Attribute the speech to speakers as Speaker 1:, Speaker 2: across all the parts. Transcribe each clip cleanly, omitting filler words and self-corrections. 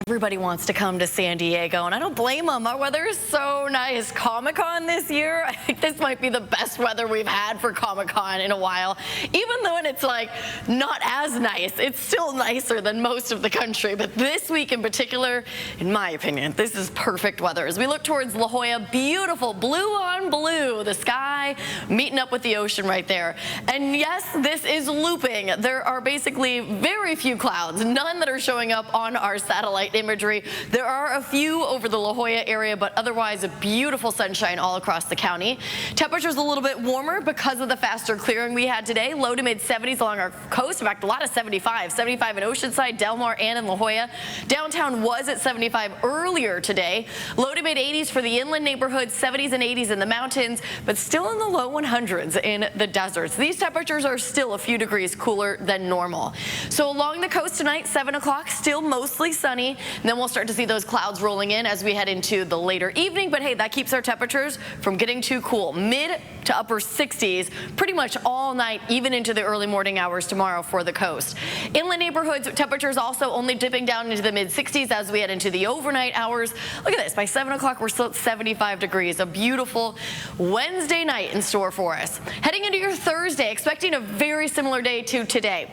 Speaker 1: Everybody wants to come to San Diego, and I don't blame them. Our weather is so nice. Comic-Con this year, I think this might be the best weather we've had for Comic-Con in a while. Even though it's like not as nice, it's still nicer than most of the country. But this week in particular, in my opinion, this is perfect weather. As we look towards La Jolla, beautiful blue on blue, the sky meeting up with the ocean right there. And yes, this is looping. There are basically very few clouds, none that are showing up on our satellite imagery. There are a few over the La Jolla area, but otherwise a beautiful sunshine all across the county. Temperatures a little bit warmer because of the faster clearing we had today. Low to mid 70s along our coast. In fact, a lot of 75 in Oceanside, Del Mar, and in La Jolla. Downtown was at 75 earlier today. Low to mid 80s for the inland neighborhoods, 70s and 80s in the mountains, but still in the low 100s in the deserts. These temperatures are still a few degrees cooler than normal. So along the coast tonight, 7 o'clock, still mostly sunny. And then we'll start to see those clouds rolling in as we head into the later evening. But hey, that keeps our temperatures from getting too cool. Mid to upper 60s pretty much all night, even into the early morning hours tomorrow for the coast. Inland neighborhoods, temperatures also only dipping down into the mid 60s as we head into the overnight hours. Look at this. By 7 o'clock, we're still at 75 degrees. A beautiful Wednesday night in store for us. Heading into your Thursday, expecting a very similar day to today.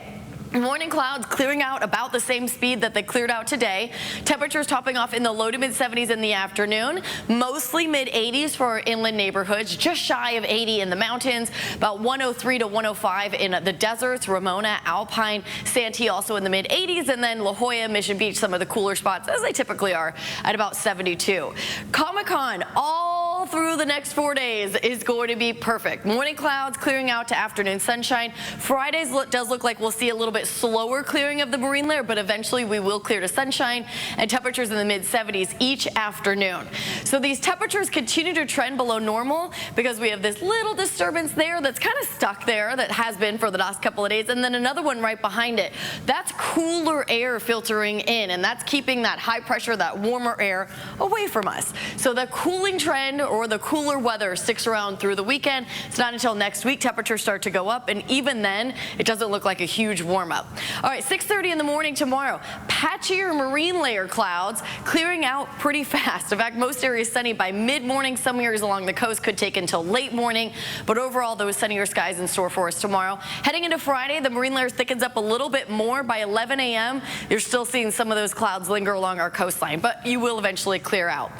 Speaker 1: Morning clouds clearing out about the same speed that they cleared out today. Temperatures topping off in the low to mid 70s in the afternoon. Mostly mid 80s for our inland neighborhoods, just shy of 80 in the mountains, about 103 to 105 in the deserts, Ramona, Alpine, Santee also in the mid 80s, and then La Jolla, Mission Beach, some of the cooler spots as they typically are at about 72. Comic-Con all through the next 4 days is going to be perfect. Morning clouds clearing out to afternoon sunshine. Fridays does look like we'll see a little bit slower clearing of the marine layer, but eventually we will clear to sunshine and temperatures in the mid 70s each afternoon. So these temperatures continue to trend below normal because we have this little disturbance there that's kind of stuck there that has been for the last couple of days, and then another one right behind it. That's cooler air filtering in, and that's keeping that high pressure, that warmer air away from us. So the cooling trend or the cooler weather sticks around through the weekend. It's not until next week temperatures start to go up, and even then it doesn't look like a huge warm up. All right, 6:30 in the morning tomorrow. Patchier marine layer clouds clearing out pretty fast. In fact, most areas sunny by mid-morning. Some areas along the coast could take until late morning, but overall those sunnier skies in store for us tomorrow. Heading into Friday, the marine layer thickens up a little bit more. By 11 a.m., you're still seeing some of those clouds linger along our coastline, but you will eventually clear out.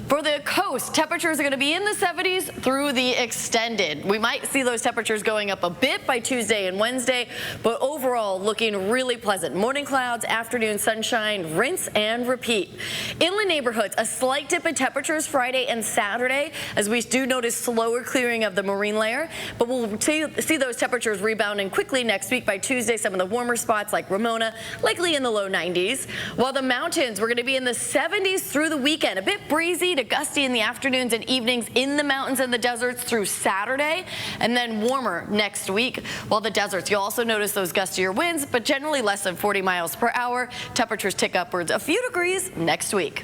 Speaker 1: For the coast, temperatures are going to be in the 70s through the extended. We might see those temperatures going up a bit by Tuesday and Wednesday, but overall looking really pleasant. Morning clouds, afternoon sunshine, rinse and repeat. Inland neighborhoods, a slight dip in temperatures Friday and Saturday as we do notice slower clearing of the marine layer, but we'll see those temperatures rebounding quickly next week. By Tuesday, some of the warmer spots like Ramona, likely in the low 90s. While the mountains, we're going to be in the 70s through the weekend. A bit breezy to gusty in the afternoons and evenings in the mountains and the deserts through Saturday, and then warmer next week. While the deserts, you'll also notice those gustier winds, but generally less than 40 miles per hour. Temperatures tick upwards a few degrees next week.